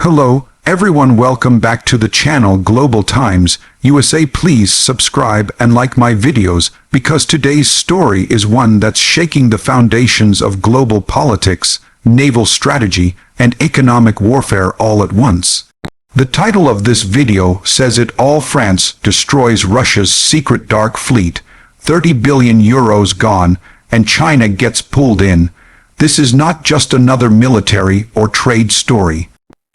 Hello, everyone, welcome back to the channel Global Times USA. Please subscribe and like my videos because today's story is one that's shaking the foundations of global politics, naval strategy, and economic warfare all at once. The title of this video says it all. France destroys Russia's secret dark fleet, 30 billion euros gone, and China gets pulled in. This is not just another military or trade story.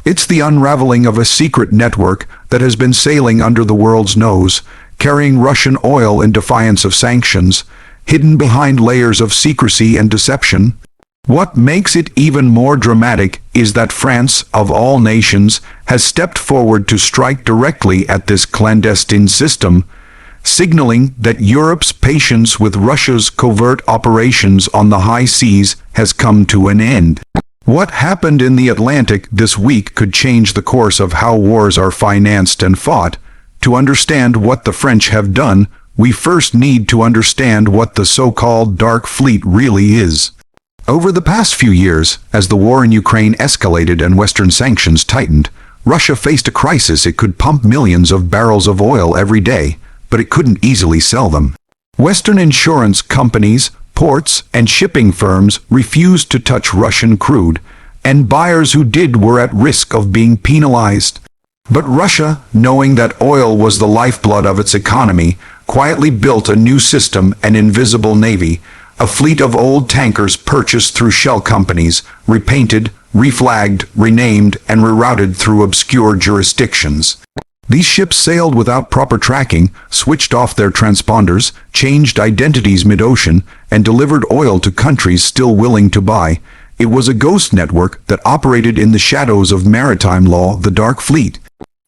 It's the unraveling of a secret network that has been sailing under the world's nose, carrying Russian oil in defiance of sanctions, hidden behind layers of secrecy and deception. What makes it even more dramatic is that France, of all nations, has stepped forward to strike directly at this clandestine system, signaling that Europe's patience with Russia's covert operations on the high seas has come to an end. What happened in the Atlantic this week could change the course of how wars are financed and fought. To understand what the French have done, we first need to understand what the so-called Dark Fleet really is. Over the past few years, as the war in Ukraine escalated and Western sanctions tightened, Russia faced a crisis. It could pump millions of barrels of oil every day, but it couldn't easily sell them. Western insurance companies, ports, and shipping firms refused to touch Russian crude, and buyers who did were at risk of being penalized. But Russia, knowing that oil was the lifeblood of its economy, quietly built a new system, an invisible navy, a fleet of old tankers purchased through shell companies, repainted, reflagged, renamed, and rerouted through obscure jurisdictions. These ships sailed without proper tracking, switched off their transponders, changed identities mid-ocean, and delivered oil to countries still willing to buy. It was a ghost network that operated in the shadows of maritime law, the Dark Fleet.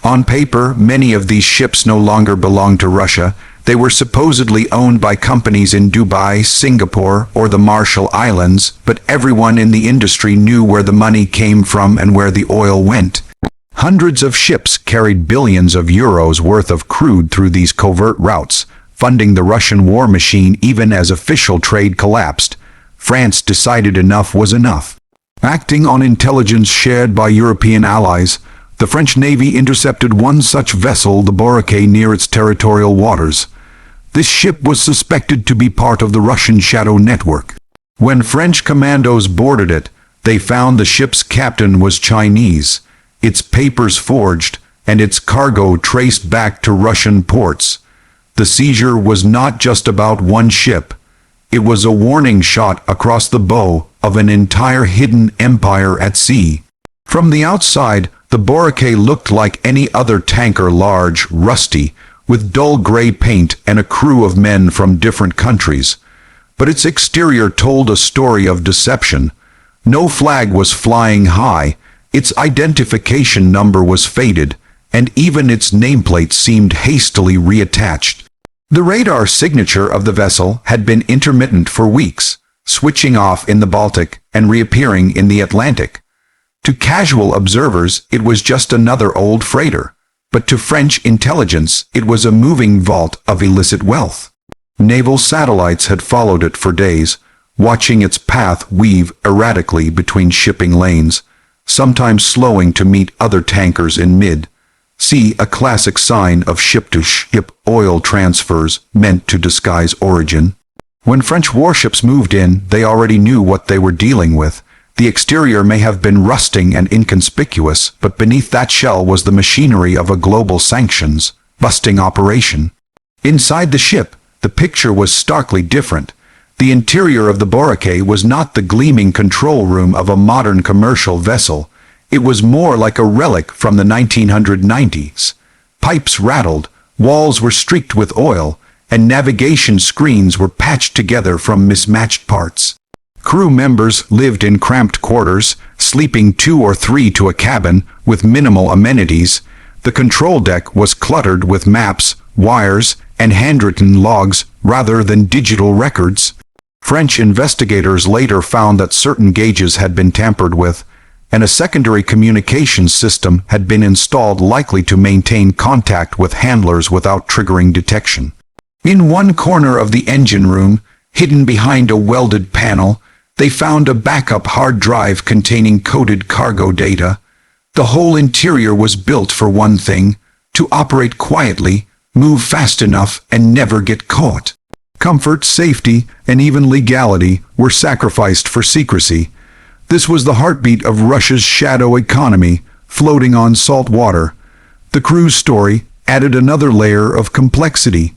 On paper, many of these ships no longer belonged to Russia. They were supposedly owned by companies in Dubai, Singapore, or the Marshall Islands, but everyone in the industry knew where the money came from and where the oil went. Hundreds of ships carried billions of euros worth of crude through these covert routes, funding the Russian war machine even as official trade collapsed. France decided enough was enough. Acting on intelligence shared by European allies, the French Navy intercepted one such vessel, the Boracay, near its territorial waters. This ship was suspected to be part of the Russian shadow network. When French commandos boarded it, they found the ship's captain was Chinese, its papers forged, and its cargo traced back to Russian ports. The seizure was not just about one ship. It was a warning shot across the bow of an entire hidden empire at sea. From the outside, the Boracay looked like any other tanker, large, rusty, with dull gray paint and a crew of men from different countries. But its exterior told a story of deception. No flag was flying high, its identification number was faded, and even its nameplate seemed hastily reattached. The radar signature of the vessel had been intermittent for weeks, switching off in the Baltic and reappearing in the Atlantic. To casual observers, it was just another old freighter, but to French intelligence, it was a moving vault of illicit wealth. Naval satellites had followed it for days, watching its path weave erratically between shipping lanes, sometimes slowing to meet other tankers in mid-sea, a classic sign of ship-to-ship oil transfers meant to disguise origin. When French warships moved in, they already knew what they were dealing with. The exterior may have been rusting and inconspicuous, but beneath that shell was the machinery of a global sanctions busting operation. Inside the ship, the picture was starkly different. The interior of the Boracay was not the gleaming control room of a modern commercial vessel. It was more like a relic from the 1990s. Pipes rattled, walls were streaked with oil, and navigation screens were patched together from mismatched parts. Crew members lived in cramped quarters, sleeping 2 or 3 to a cabin, with minimal amenities. The control deck was cluttered with maps, wires, and handwritten logs rather than digital records. French investigators later found that certain gauges had been tampered with, and a secondary communications system had been installed likely to maintain contact with handlers without triggering detection. In one corner of the engine room, hidden behind a welded panel, they found a backup hard drive containing coded cargo data. The whole interior was built for one thing: to operate quietly, move fast enough, and never get caught. Comfort, safety, and even legality were sacrificed for secrecy. This was the heartbeat of Russia's shadow economy, floating on salt water. The crew's story added another layer of complexity.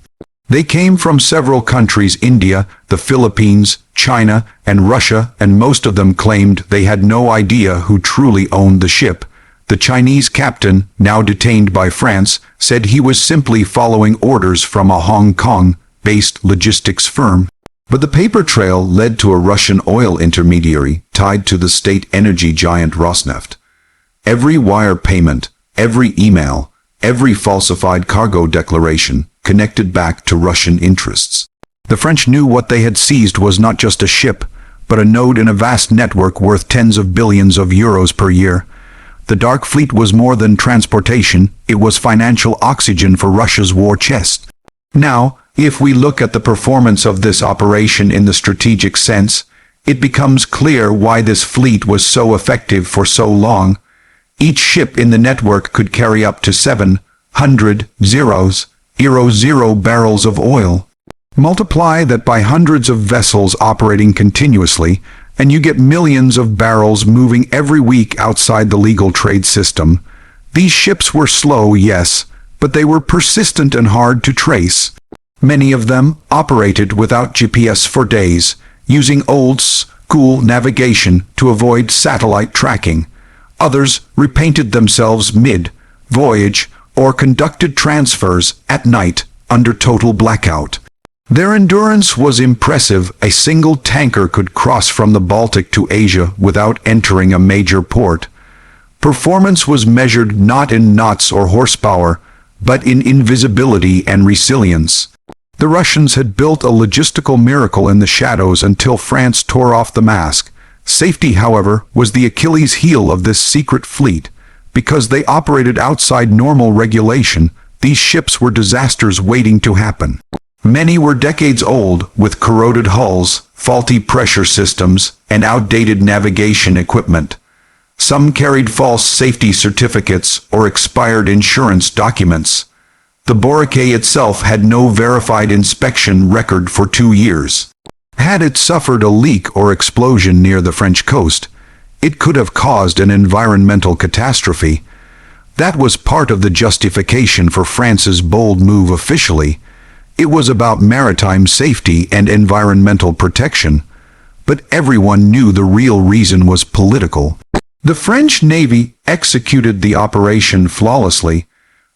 They came from several countries: India, the Philippines, China, and Russia, and most of them claimed they had no idea who truly owned the ship. The Chinese captain, now detained by France, said he was simply following orders from a Hong Kong-based logistics firm. But the paper trail led to a Russian oil intermediary tied to the state energy giant Rosneft. Every wire payment, every email, every falsified cargo declaration connected back to Russian interests. The French knew what they had seized was not just a ship, but a node in a vast network worth tens of billions of euros per year. The Dark Fleet was more than transportation; it was financial oxygen for Russia's war chest. Now, if we look at the performance of this operation in the strategic sense, it becomes clear why this fleet was so effective for so long. Each ship in the network could carry up to 700 barrels of oil. Multiply that by hundreds of vessels operating continuously, and you get millions of barrels moving every week outside the legal trade system. These ships were slow, yes, but they were persistent and hard to trace. Many of them operated without GPS for days, using old-school navigation to avoid satellite tracking. Others repainted themselves mid-voyage or conducted transfers at night under total blackout. Their endurance was impressive. A single tanker could cross from the Baltic to Asia without entering a major port. Performance was measured not in knots or horsepower, but in invisibility and resilience. The Russians had built a logistical miracle in the shadows until France tore off the mask. Safety, however, was the Achilles heel of this secret fleet. Because they operated outside normal regulation, these ships were disasters waiting to happen. Many were decades old, with corroded hulls, faulty pressure systems, and outdated navigation equipment. Some carried false safety certificates or expired insurance documents. The Boracay itself had no verified inspection record for 2 years. Had it suffered a leak or explosion near the French coast, it could have caused an environmental catastrophe. That was part of the justification for France's bold move officially. It was about maritime safety and environmental protection. But everyone knew the real reason was political. The French Navy executed the operation flawlessly.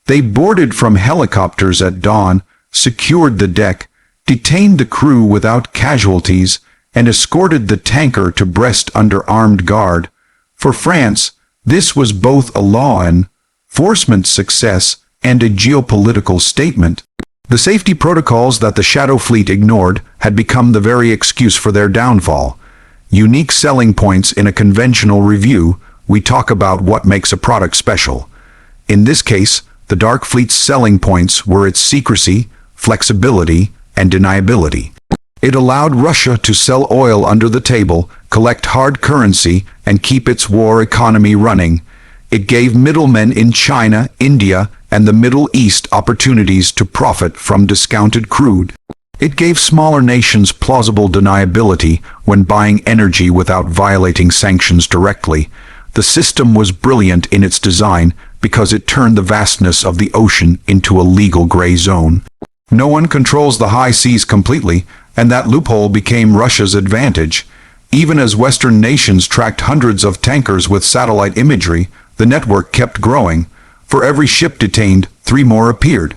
They boarded from helicopters at dawn, secured the deck, detained the crew without casualties, and escorted the tanker to Brest under armed guard. For France, this was both a law enforcement success and a geopolitical statement. The safety protocols that the Shadow Fleet ignored had become the very excuse for their downfall. Unique selling points in a conventional review: we talk about what makes a product special. In this case, the Dark Fleet's selling points were its secrecy, flexibility, and deniability. It allowed Russia to sell oil under the table, collect hard currency, and keep its war economy running. It gave middlemen in China, India, and the Middle East opportunities to profit from discounted crude. It gave smaller nations plausible deniability when buying energy without violating sanctions directly. The system was brilliant in its design because it turned the vastness of the ocean into a legal gray zone. No one controls the high seas completely, and that loophole became Russia's advantage. Even as Western nations tracked hundreds of tankers with satellite imagery, the network kept growing. For every ship detained, 3 more appeared.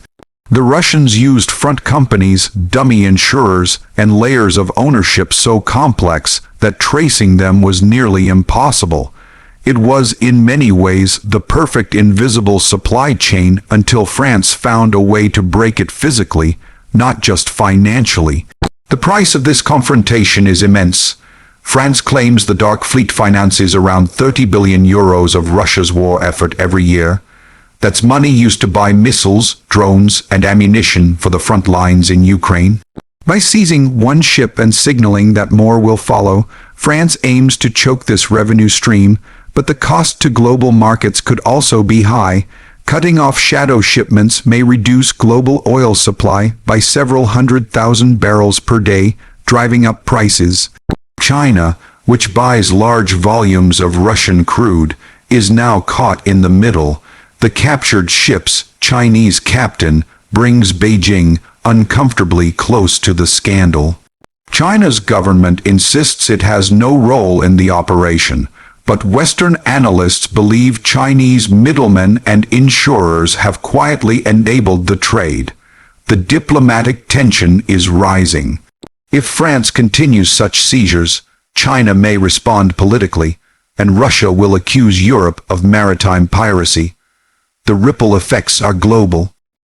The Russians used front companies, dummy insurers, and layers of ownership so complex that tracing them was nearly impossible. It was in many ways the perfect invisible supply chain until France found a way to break it physically, not just financially. The price of this confrontation is immense. France claims the Dark Fleet finances around 30 billion euros of Russia's war effort every year. That's money used to buy missiles, drones, and ammunition for the front lines in Ukraine. By seizing one ship and signaling that more will follow, France aims to choke this revenue stream, But the cost to global markets could also be high. Cutting off shadow shipments may reduce global oil supply by several 100,000 barrels per day, driving up prices. China, which buys large volumes of Russian crude, is now caught in the middle. The captured ship's Chinese captain brings Beijing uncomfortably close to the scandal. China's government insists it has no role in the operation, but Western analysts believe Chinese middlemen and insurers have quietly enabled the trade. The diplomatic tension is rising. If France continues such seizures, China may respond politically, and Russia will accuse Europe of maritime piracy. The ripple effects are global.